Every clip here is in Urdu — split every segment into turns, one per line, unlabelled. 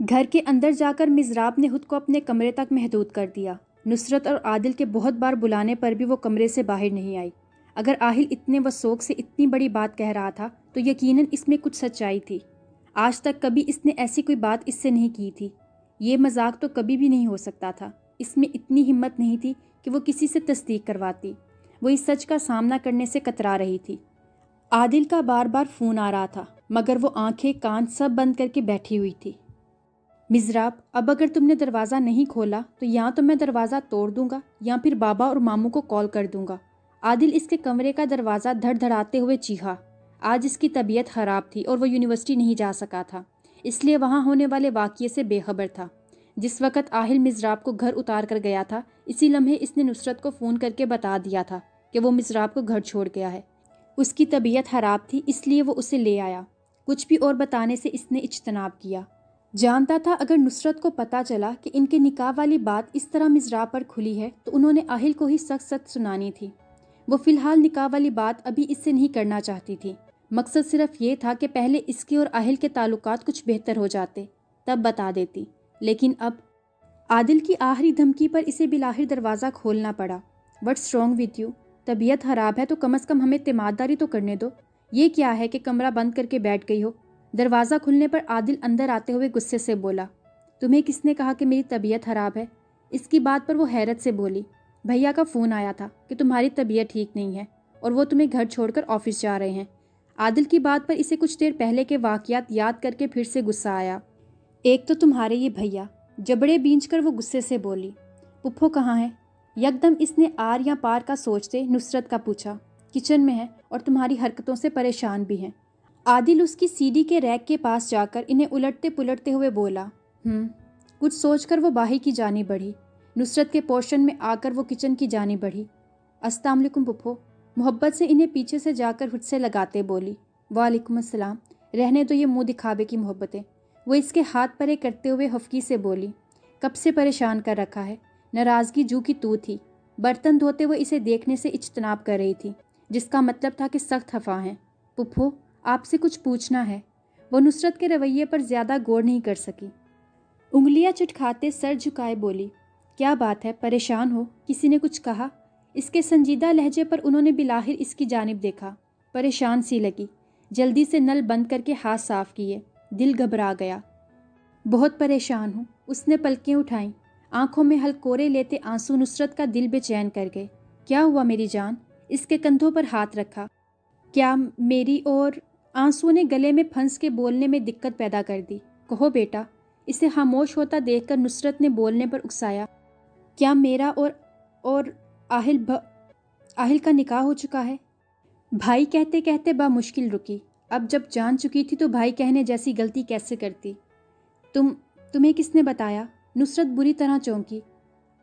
گھر کے اندر جا کر مزراب نے خود کو اپنے کمرے تک محدود کر دیا۔ نصرت اور عادل کے بہت بار بلانے پر بھی وہ کمرے سے باہر نہیں آئی۔ اگر آہل اتنے وثوق سے اتنی بڑی بات کہہ رہا تھا تو یقیناً اس میں کچھ سچائی تھی۔ آج تک کبھی اس نے ایسی کوئی بات اس سے نہیں کی تھی۔ یہ مذاق تو کبھی بھی نہیں ہو سکتا تھا۔ اس میں اتنی ہمت نہیں تھی کہ وہ کسی سے تصدیق کرواتی۔ وہ اس سچ کا سامنا کرنے سے کترا رہی تھی۔ عادل کا بار بار فون آ رہا تھا مگر وہ آنکھیں کان سب بند کر کے بیٹھی ہوئی تھی۔ مزراب، اب اگر تم نے دروازہ نہیں کھولا تو یا تو میں دروازہ توڑ دوں گا یا پھر بابا اور ماموں کو کال کر دوں گا۔ عادل اس کے کمرے کا دروازہ دھڑ دھڑاتے ہوئے چیخا۔ آج اس کی طبیعت خراب تھی اور وہ یونیورسٹی نہیں جا سکا تھا، اس لیے وہاں ہونے والے واقعے سے بے خبر تھا۔ جس وقت آہل مزراب کو گھر اتار کر گیا تھا، اسی لمحے اس نے نصرت کو فون کر کے بتا دیا تھا کہ وہ مزراب کو گھر چھوڑ گیا ہے۔ اس کی طبیعت خراب تھی اس لیے وہ اسے لے آیا۔ کچھ بھی اور بتانے سے اس نے اجتناب کیا۔ جانتا تھا اگر نصرت کو پتہ چلا کہ ان کے نکاح والی بات اس طرح مزراب پر کھلی ہے تو انہوں نے آہل کو ہی سخت سخت سنانی تھی۔ وہ فی الحال نکاح والی بات ابھی اس سے نہیں کرنا چاہتی تھی۔ مقصد صرف یہ تھا کہ پہلے اس کے اور آہل کے تعلقات کچھ بہتر ہو جاتے تب بتا دیتی، لیکن اب عادل کی آخری دھمکی پر اسے بالآخر دروازہ کھولنا پڑا۔ What's wrong with you? طبیعت خراب ہے تو کم از کم ہمیں تیمارداری تو کرنے دو۔ یہ کیا ہے کہ کمرہ بند کر کے بیٹھ گئی ہو؟ دروازہ کھلنے پر عادل اندر آتے ہوئے غصے سے بولا، تمہیں کس نے کہا کہ میری طبیعت خراب ہے؟ اس کی بات پر وہ حیرت سے بولی، بھیا کا فون آیا تھا کہ تمہاری طبیعت ٹھیک نہیں ہے اور وہ تمہیں گھر چھوڑ کر آفس جا رہے ہیں۔ عادل کی بات پر اسے کچھ دیر پہلے کے واقعات یاد کر کے پھر سے غصہ آیا۔ ایک تو تمہارے یہ بھیا، جبڑے بینچ کر وہ غصے سے بولی، پپھو کہاں ہے؟ یکدم اس نے آر یا پار کا سوچتے نصرت کا پوچھا، کچن میں ہے اور تمہاری حرکتوں سے پریشان بھی ہیں۔ عادل اس کی سیڑھی کے ریک کے پاس جا کر انہیں الٹتے پلٹتے ہوئے بولا، کچھ سوچ کر وہ باہر کی جانب بڑھی۔ نصرت کے پورشن میں آ کر وہ کچن کی جانب بڑھی۔ السلام علیکم پپھو، محبت سے انہیں پیچھے سے جا کر خود سے لگاتے بولی۔ وعلیکم السلام، رہنے تو یہ منہ دکھاوے کی محبتیں۔ وہ اس کے ہاتھ پرے کرتے ہوئے خفگی سے بولی، کب سے پریشان کر رکھا ہے؟ ناراضگی جو کی تو تھی۔ برتن دھوتے ہوئے اسے دیکھنے سے اجتناب کر رہی تھی، جس کا مطلب تھا کہ سخت خفا ہیں۔ پپھو، آپ سے کچھ پوچھنا ہے۔ وہ نصرت کے رویے پر زیادہ غور نہیں کر سکی۔ انگلیاں چٹکھاتے سر جھکائے بولی، کیا بات ہے، پریشان ہو؟ کسی نے کچھ کہا؟ اس کے سنجیدہ لہجے پر انہوں نے بالآخر اس کی جانب دیکھا۔ پریشان سی لگی، جلدی سے نل بند کر کے ہاتھ صاف کیے۔ دل گھبرا گیا۔ بہت پریشان ہوں۔ اس نے پلکیں اٹھائیں، آنکھوں میں ہلکورے لیتے آنسو نصرت کا دل بے چین کر گئے۔ کیا ہوا میری جان؟ اس کے کندھوں پر ہاتھ رکھا۔ کیا میری اور آنسو نے گلے میں پھنس کے بولنے میں دقت پیدا کر دی۔ کہو بیٹا۔ اسے خاموش ہوتا دیکھ کر نصرت نے بولنے پر اکسایا، کیا میرا اور آہل کا نکاح ہو چکا ہے؟ بھائی کہتے کہتے بامشکل رکی۔ اب جب جان چکی تھی تو بھائی کہنے جیسی غلطی کیسے کرتی؟ تمہیں کس نے بتایا؟ نصرت بری طرح چونکی۔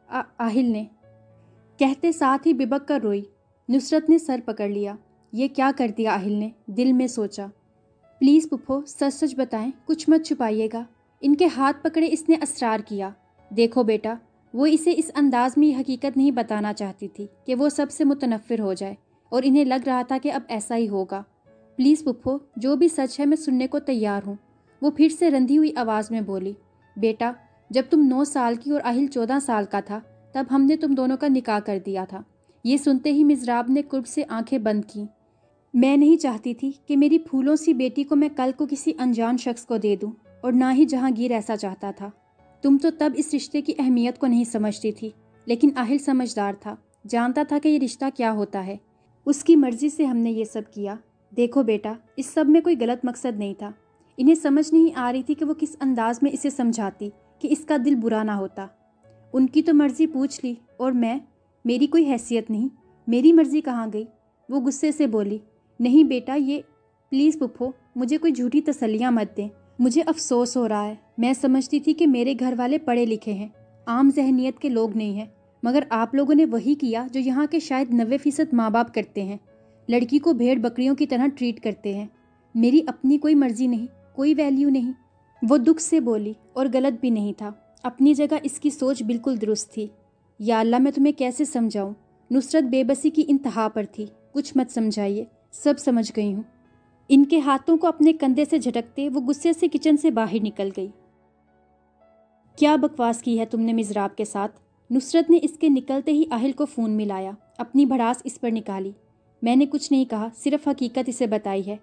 آہل نے، کہتے ساتھ ہی ببک کر روئی۔ نصرت نے سر پکڑ لیا۔ یہ کیا کر دیا آہل نے؟ دل میں سوچا۔ پلیز پپھو، سچ سچ بتائیں، کچھ مت چھپائیے گا۔ ان کے ہاتھ پکڑے اس نے اصرار کیا۔ دیکھو بیٹا، وہ اسے اس انداز میں یہ حقیقت نہیں بتانا چاہتی تھی کہ وہ سب سے متنفر ہو جائے، اور انہیں لگ رہا تھا کہ اب ایسا ہی ہوگا۔ پلیز پپھو، جو بھی سچ ہے میں سننے کو تیار ہوں۔ وہ پھر سے رندھی ہوئی آواز میں بولی، بیٹا، جب تم 9 سال کی اور آہل 14 سال کا تھا تب ہم نے تم دونوں کا نکاح کر دیا تھا۔ یہ سنتے ہی مزراب نے قرب سے آنکھیں بند کیں۔ میں نہیں چاہتی تھی کہ میری پھولوں سی بیٹی کو میں کل کو کسی انجان شخص کو دے دوں، اور نہ ہی جہانگیر ایسا چاہتا تھا۔ تم تو تب اس رشتے کی اہمیت کو نہیں سمجھتی تھی، لیکن آہل سمجھدار تھا، جانتا تھا کہ یہ رشتہ کیا ہوتا ہے۔ اس کی مرضی سے ہم نے یہ سب کیا۔ دیکھو بیٹا، اس سب میں کوئی غلط مقصد نہیں تھا۔ انہیں سمجھ نہیں آ رہی تھی کہ وہ کس انداز میں اسے سمجھاتی کہ اس کا دل برا نہ ہوتا۔ ان کی تو مرضی پوچھ لی، اور میری کوئی حیثیت نہیں، میری مرضی کہاں گئی؟ وہ غصے سے بولی، نہیں بیٹا، یہ پلیز پپھو، مجھے کوئی جھوٹی تسلیاں مت دیں۔ مجھے افسوس ہو رہا ہے۔ میں سمجھتی تھی کہ میرے گھر والے پڑھے لکھے ہیں، عام ذہنیت کے لوگ نہیں ہیں، مگر آپ لوگوں نے وہی کیا جو یہاں کے شاید 90% ماں باپ کرتے ہیں، لڑکی کو بھیڑ بکریوں کی طرح ٹریٹ کرتے ہیں۔ میری اپنی کوئی مرضی نہیں، کوئی ویلیو نہیں۔ وہ دکھ سے بولی، اور غلط بھی نہیں تھا، اپنی جگہ اس کی سوچ بالکل درست تھی۔ یا اللہ، میں تمہیں کیسے سمجھاؤں؟ نصرت بے بسی کی انتہا پر تھی۔ کچھ مت سمجھائیے، سب سمجھ گئی ہوں۔ ان کے ہاتھوں کو اپنے کندھے سے جھٹکتے وہ غصے سے کچن سے باہر نکل گئی۔ کیا بکواس کی ہے تم نے مزراب کے ساتھ؟ نصرت نے اس کے نکلتے ہی آہل کو فون ملایا، اپنی بھڑاس اس پر نکالی۔ میں نے کچھ نہیں کہا، صرف حقیقت اسے بتائی ہے،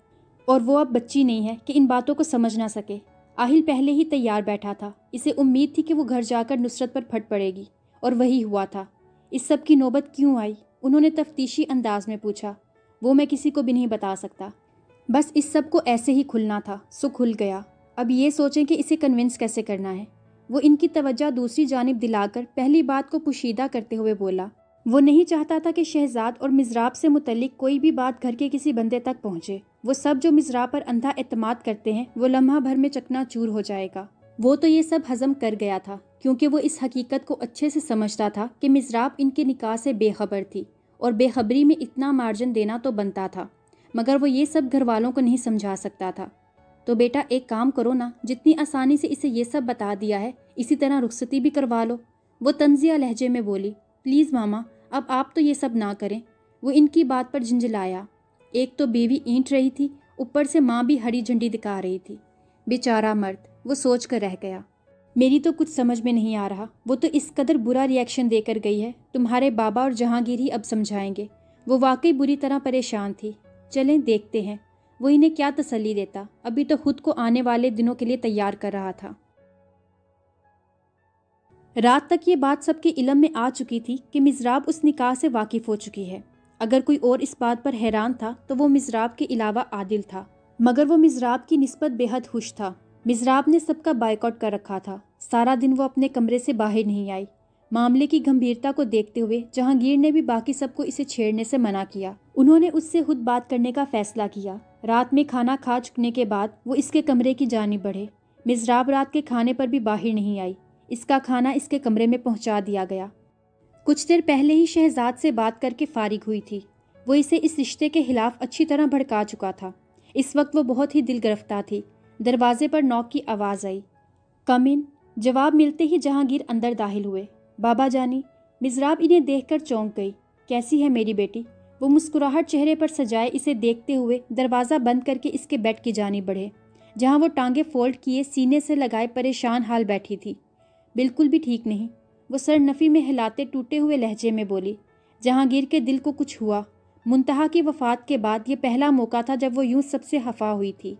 اور وہ اب بچی نہیں ہے کہ ان باتوں کو سمجھ نہ سکے۔ آہل پہلے ہی تیار بیٹھا تھا، اسے امید تھی کہ وہ گھر جا کر نصرت پر پھٹ پڑے گی، اور وہی ہوا تھا۔ اس سب کی نوبت کیوں آئی؟ انہوں نے تفتیشی انداز میں پوچھا۔ وہ میں کسی کو بھی نہیں بتا سکتا، بس اس سب کو ایسے ہی کھلنا تھا، سو کھل گیا۔ اب یہ سوچیں کہ اسے کنونس کیسے کرنا ہے۔ وہ ان کی توجہ دوسری جانب دلا کر پہلی بات کو پوشیدہ کرتے ہوئے بولا۔ وہ نہیں چاہتا تھا کہ شہزاد اور مزراب سے متعلق کوئی بھی بات گھر کے کسی بندے تک پہنچے۔ وہ سب جو مزراب پر اندھا اعتماد کرتے ہیں، وہ لمحہ بھر میں چکنا چور ہو جائے گا۔ وہ تو یہ سب ہضم کر گیا تھا، کیونکہ وہ اس حقیقت کو اچھے سے سمجھتا تھا کہ مزراب ان کے نکاح سے بے خبر تھی، اور بے خبری میں اتنا مارجن دینا تو بنتا تھا، مگر وہ یہ سب گھر والوں کو نہیں سمجھا سکتا تھا۔ تو بیٹا ایک کام کرو نا، جتنی آسانی سے اسے یہ سب بتا دیا ہے، اسی طرح رخصتی بھی کروا لو۔ وہ طنزیہ لہجے میں بولی۔ پلیز ماما، اب آپ تو یہ سب نہ کریں۔ وہ ان کی بات پر جھنجھلایا۔ ایک تو بیوی اینٹ رہی تھی، اوپر سے ماں بھی ہری جھنڈی دکھا رہی تھی۔ بیچارہ مرد، وہ سوچ کر رہ گیا۔ میری تو کچھ سمجھ میں نہیں آ رہا، وہ تو اس قدر برا ریئیکشن دے کر گئی ہے، تمہارے بابا اور جہانگیر ہی اب سمجھائیں گے۔ وہ واقعی بری طرح پریشان تھی۔ چلیں دیکھتے ہیں وہ انہیں کیا تسلی دیتا، ابھی تو خود کو آنے والے دنوں کے لیے تیار کر رہا تھا۔ رات تک یہ بات سب کے علم میں آ چکی تھی کہ مزراب اس نکاح سے واقف ہو چکی ہے۔ اگر کوئی اور اس بات پر حیران تھا تو وہ مزراب کے علاوہ عادل تھا، مگر وہ مزراب کی نسبت بے حد خوش تھا۔ مزراب نے سب کا بائیکاٹ کر رکھا تھا۔ سارا دن وہ اپنے کمرے سے باہر نہیں آئی۔ معاملے کی گمبھیرتا کو دیکھتے ہوئے جہانگیر نے بھی باقی سب کو اسے چھیڑنے سے منع کیا۔ انہوں نے اس سے خود بات کرنے کا فیصلہ کیا۔ رات میں کھانا کھا چکنے کے بعد وہ اس کے کمرے کی جانب بڑھے۔ مزراب رات کے کھانے پر بھی باہر نہیں آئی۔ اس کا کھانا اس کے کمرے میں پہنچا دیا گیا۔ کچھ دیر پہلے ہی شہزاد سے بات کر کے فارغ ہوئی تھی۔ وہ اسے اس رشتے کے خلاف اچھی طرح بھڑکا چکا تھا۔ اس وقت وہ بہت ہی دل گرفتہ تھی۔ دروازے پر نوک کی آواز آئی۔ کم ان۔ جواب ملتے ہی جہانگیر اندر داخل ہوئے۔ بابا جانی۔ مزراب انہیں دیکھ کر چونک گئی۔ کیسی ہے میری بیٹی؟ وہ مسکراہٹ چہرے پر سجائے اسے دیکھتے ہوئے دروازہ بند کر کے اس کے بیڈ کی جانب بڑھے، جہاں وہ ٹانگیں فولڈ کیے سینے سے لگائے پریشان حال بیٹھی تھی۔ بالکل بھی ٹھیک نہیں، وہ سر نفی میں ہلاتے ٹوٹے ہوئے لہجے میں بولی۔ جہانگیر کے دل کو کچھ ہوا۔ منتہا کی وفات کے بعد یہ پہلا موقع تھا جب وہ یوں سب سے خفا ہوئی تھی۔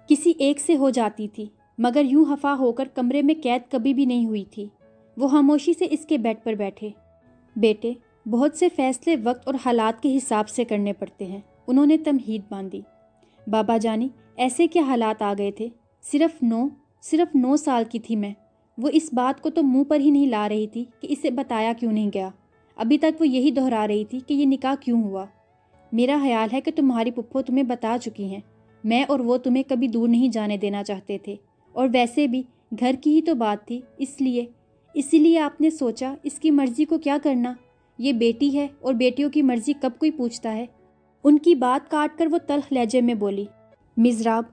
کسی ایک سے ہو جاتی تھی، مگر یوں خفا ہو کر کمرے میں قید کبھی بھی نہیں ہوئی تھی۔ وہ خاموشی سے اس کے بیڈ پر بیٹھے۔ بیٹے، بہت سے فیصلے وقت اور حالات کے حساب سے کرنے پڑتے ہیں، انہوں نے تمہید باندھی۔ بابا جانی، ایسے کیا حالات آ گئے تھے؟ صرف 9 سال کی تھی میں۔ وہ اس بات کو تو منہ پر ہی نہیں لا رہی تھی کہ اسے بتایا کیوں نہیں گیا۔ ابھی تک وہ یہی دہرا رہی تھی کہ یہ نکاح کیوں ہوا۔ میرا خیال ہے کہ تمہاری پپھو تمہیں بتا چکی ہیں۔ میں اور وہ تمہیں کبھی دور نہیں جانے دینا چاہتے تھے، اور ویسے بھی گھر کی ہی تو بات تھی، اسی لیے آپ نے سوچا اس کی مرضی کو کیا کرنا۔ یہ بیٹی ہے، اور بیٹیوں کی مرضی کب کوئی پوچھتا ہے۔ ان کی بات کاٹ کر وہ تلخ لہجے میں بولی۔ مزراب۔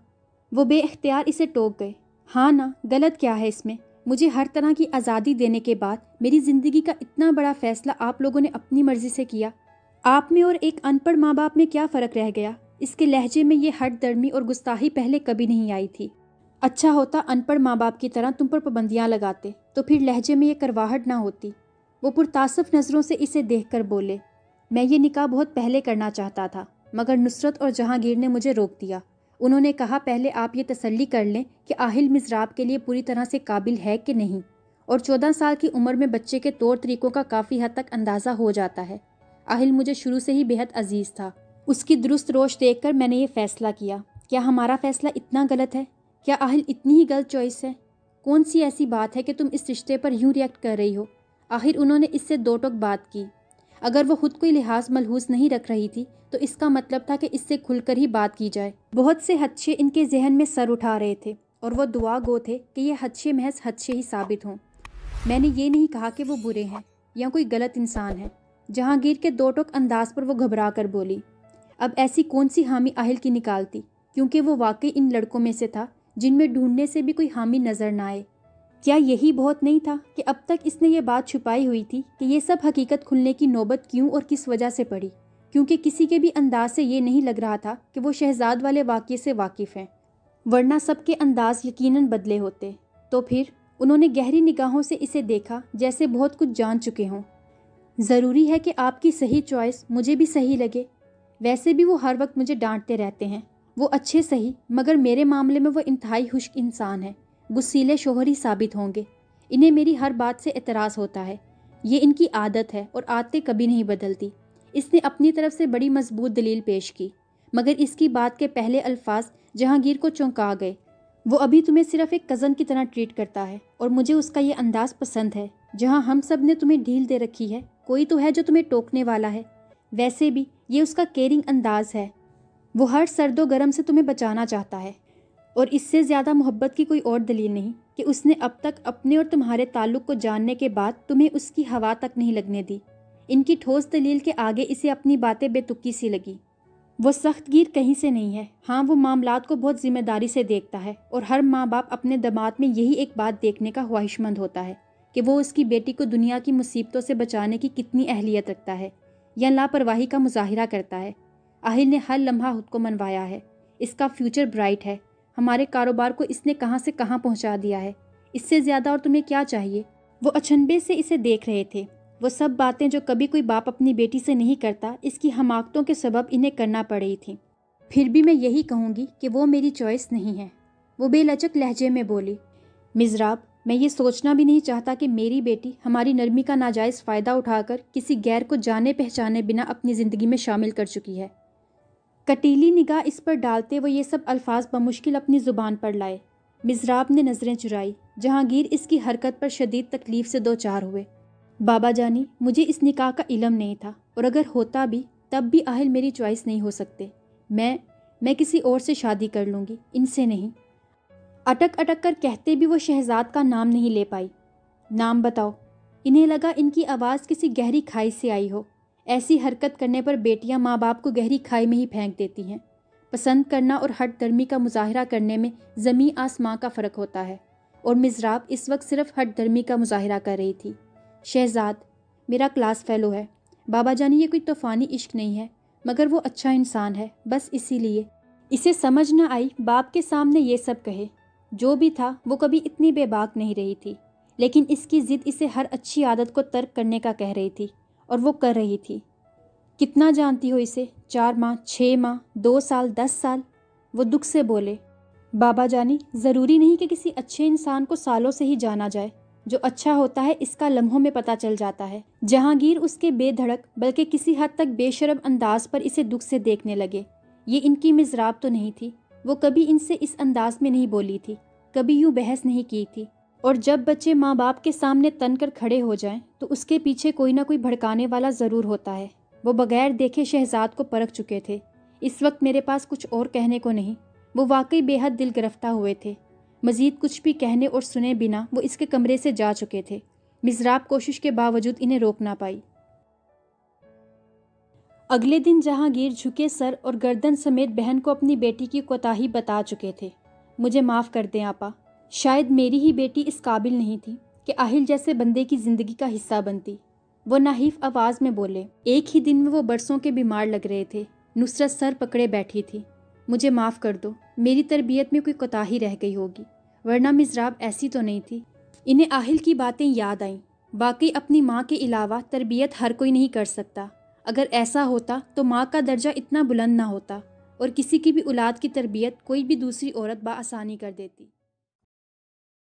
وہ بے اختیار اسے ٹوک گئے۔ ہاں نا، غلط کیا ہے اس میں؟ مجھے ہر طرح کی آزادی دینے کے بعد میری زندگی کا اتنا بڑا فیصلہ آپ لوگوں نے اپنی مرضی سے کیا۔ آپ میں اور ایک ان پڑھ ماں باپ میں کیا فرق رہ گیا؟ اس کے لہجے میں یہ ہٹ درمی اور گستاخی پہلے کبھی نہیں آئی تھی۔ اچھا ہوتا ان پڑھ ماں باپ کی طرح تم پر پابندیاں لگاتے، تو پھر لہجے میں یہ کرواہٹ نہ ہوتی۔ وہ پرتاسف نظروں سے اسے دیکھ کر بولے۔ میں یہ نکاح بہت پہلے کرنا چاہتا تھا، مگر نصرت اور جہانگیر نے مجھے روک دیا۔ انہوں نے کہا پہلے آپ یہ تسلی کر لیں کہ آہل مزراب کے لیے پوری طرح سے قابل ہے کہ نہیں، اور 14 سال کی عمر میں بچے کے طور طریقوں کا کافی حد تک اندازہ ہو جاتا ہے۔ آہل مجھے شروع سے ہی بے حد عزیز تھا۔ اس کی درست روش دیکھ کر میں نے یہ فیصلہ کیا۔ کیا ہمارا فیصلہ اتنا غلط ہے؟ کیا آہل اتنی ہی غلط چوائس ہے؟ کون سی ایسی بات ہے کہ تم اس رشتے پر یوں ریئیکٹ کر رہی ہو؟ آخر انہوں نے اس سے دو ٹوک بات کی۔ اگر وہ خود کوئی لحاظ ملحوظ نہیں رکھ رہی تھی تو اس کا مطلب تھا کہ اس سے کھل کر ہی بات کی جائے۔ بہت سے خدشے ان کے ذہن میں سر اٹھا رہے تھے، اور وہ دعا گو تھے کہ یہ خدشے محض خدشے ہی ثابت ہوں۔ میں نے یہ نہیں کہا کہ وہ برے ہیں یا کوئی غلط انسان ہے۔ جہانگیر کے دو ٹوک انداز پر وہ گھبرا کر بولی۔ اب ایسی کون سی حامی آہل کی نکالتی، کیونکہ وہ واقعی ان لڑکوں میں سے تھا جن میں ڈھونڈنے سے بھی کوئی حامی نظر نہ آئے۔ کیا یہی بہت نہیں تھا کہ اب تک اس نے یہ بات چھپائی ہوئی تھی کہ یہ سب حقیقت کھلنے کی نوبت کیوں اور کس وجہ سے پڑی؟ کیونکہ کسی کے بھی انداز سے یہ نہیں لگ رہا تھا کہ وہ شہزاد والے واقعے سے واقف ہیں، ورنہ سب کے انداز یقیناً بدلے ہوتے۔ تو پھر انہوں نے گہری نگاہوں سے اسے دیکھا جیسے بہت کچھ جان چکے ہوں۔ ضروری ہے کہ آپ کی صحیح چوائس مجھے بھی صحیح لگے، ویسے بھی وہ ہر وقت مجھے ڈانٹتے رہتے ہیں، وہ اچھے صحیح مگر میرے معاملے میں وہ انتہائی خشک انسان ہے، غصیلے شوہر ہی ثابت ہوں گے، انہیں میری ہر بات سے اعتراض ہوتا ہے، یہ ان کی عادت ہے اور عادتیں کبھی نہیں بدلتی۔ اس نے اپنی طرف سے بڑی مضبوط دلیل پیش کی، مگر اس کی بات کے پہلے الفاظ جہانگیر کو چونکا گئے۔ وہ ابھی تمہیں صرف ایک کزن کی طرح ٹریٹ کرتا ہے اور مجھے اس کا یہ انداز پسند ہے، جہاں ہم سب نے تمہیں ڈھیل دے رکھی ہے کوئی تو ہے جو تمہیں ٹوکنے والا ہے۔ ویسے بھی یہ اس کا کیئرنگ انداز ہے، وہ ہر سرد و گرم سے تمہیں بچانا چاہتا ہے، اور اس سے زیادہ محبت کی کوئی اور دلیل نہیں کہ اس نے اب تک اپنے اور تمہارے تعلق کو جاننے کے بعد تمہیں اس کی ہوا تک نہیں لگنے دی۔ ان کی ٹھوس دلیل کے آگے اسے اپنی باتیں بے تکی سی لگی۔ وہ سخت گیر کہیں سے نہیں ہے، ہاں وہ معاملات کو بہت ذمہ داری سے دیکھتا ہے، اور ہر ماں باپ اپنے داماد میں یہی ایک بات دیکھنے کا خواہش مند ہوتا ہے کہ وہ اس کی بیٹی کو دنیا کی مصیبتوں سے بچانے کی کتنی اہلیت رکھتا ہے یا لاپرواہی کا مظاہرہ کرتا ہے۔ آہل نے ہر لمحہ خود کو منوایا ہے، اس کا فیوچر برائٹ ہے، ہمارے کاروبار کو اس نے کہاں سے کہاں پہنچا دیا ہے، اس سے زیادہ اور تمہیں کیا چاہیے؟ وہ اچنبے سے اسے دیکھ رہے تھے۔ وہ سب باتیں جو کبھی کوئی باپ اپنی بیٹی سے نہیں کرتا، اس کی حماقتوں کے سبب انہیں کرنا پڑ رہی تھیں۔ پھر بھی میں یہی کہوں گی کہ وہ میری چوائس نہیں ہے، وہ بے لچک لہجے میں بولی۔ مزراب، میں یہ سوچنا بھی نہیں چاہتا کہ میری بیٹی ہماری نرمی کا ناجائز فائدہ اٹھا کر کسی غیر کو جانے پہچانے بنا اپنی زندگی میں شامل کر چکی ہے۔ کٹیلی نگاہ اس پر ڈالتے وہ یہ سب الفاظ بمشکل اپنی زبان پر لائے۔ مزراب نے نظریں چرائی۔ جہانگیر اس کی حرکت پر شدید تکلیف سے دوچار ہوئے۔ بابا جانی، مجھے اس نکاح کا علم نہیں تھا، اور اگر ہوتا بھی تب بھی اہل میری چوائس نہیں ہو سکتے۔ میں کسی اور سے شادی کر لوں گی، ان سے نہیں۔ اٹک اٹک کر کہتے بھی وہ شہزاد کا نام نہیں لے پائی۔ نام بتاؤ۔ انہیں لگا ان کی آواز کسی گہری کھائی سے آئی ہو۔ ایسی حرکت کرنے پر بیٹیاں ماں باپ کو گہری کھائی میں ہی پھینک دیتی ہیں۔ پسند کرنا اور ہٹ درمی کا مظاہرہ کرنے میں زمین آسماں کا فرق ہوتا ہے، اور مزراب اس وقت صرف ہٹ درمی کا مظاہرہ کر رہی تھی۔ شہزاد میرا کلاس فیلو ہے۔ بابا جانی، یہ کوئی طوفانی عشق نہیں ہے، مگر وہ اچھا انسان ہے، بس اسی لیے۔ اسے سمجھ نہ آئی باپ کے سامنے یہ سب کہے۔ جو بھی تھا وہ کبھی اتنی بے باک نہیں رہی تھی، لیکن اس کی ضد اسے ہر اچھی عادت کو ترک کرنے کا کہہ رہی تھی، اور وہ کر رہی تھی۔ کتنا جانتی ہو اسے؟ 4 ماہ، 6 ماہ، 2 سال، 10 سال؟ وہ دکھ سے بولے۔ بابا جانی، ضروری نہیں کہ کسی اچھے انسان کو سالوں سے ہی جانا جائے، جو اچھا ہوتا ہے اس کا لمحوں میں پتہ چل جاتا ہے۔ جہانگیر اس کے بے دھڑک بلکہ کسی حد تک بے شرم انداز پر اسے دکھ سے دیکھنے لگے۔ یہ ان کی مزراب تو نہیں تھی، وہ کبھی ان سے اس انداز میں نہیں بولی تھی، کبھی یوں بحث نہیں کی تھی، اور جب بچے ماں باپ کے سامنے تن کر کھڑے ہو جائیں تو اس کے پیچھے کوئی نہ کوئی بھڑکانے والا ضرور ہوتا ہے۔ وہ بغیر دیکھے شہزاد کو پرکھ چکے تھے۔ اس وقت میرے پاس کچھ اور کہنے کو نہیں۔ وہ واقعی بے حد دل گرفتہ ہوئے تھے۔ مزید کچھ بھی کہنے اور سنے بنا وہ اس کے کمرے سے جا چکے تھے۔ مزراب کوشش کے باوجود انہیں روک نہ پائی۔ اگلے دن جہانگیر جھکے سر اور گردن سمیت بہن کو اپنی بیٹی کی کوتاہی بتا چکے تھے۔ مجھے معاف کر دیں آپا، شاید میری ہی بیٹی اس قابل نہیں تھی کہ آہل جیسے بندے کی زندگی کا حصہ بنتی۔ وہ نحیف آواز میں بولے۔ ایک ہی دن میں وہ برسوں کے بیمار لگ رہے تھے۔ نصرت سر پکڑے بیٹھی تھی۔ مجھے معاف کر دو، میری تربیت میں کوئی کوتاہی رہ گئی ہوگی، ورنہ مزراب ایسی تو نہیں تھی۔ انہیں آہل کی باتیں یاد آئیں۔ واقعی اپنی ماں کے علاوہ تربیت ہر کوئی نہیں کر سکتا۔ اگر ایسا ہوتا تو ماں کا درجہ اتنا بلند نہ ہوتا، اور کسی کی بھی اولاد کی تربیت کوئی بھی دوسری عورت بآسانی کر دیتی۔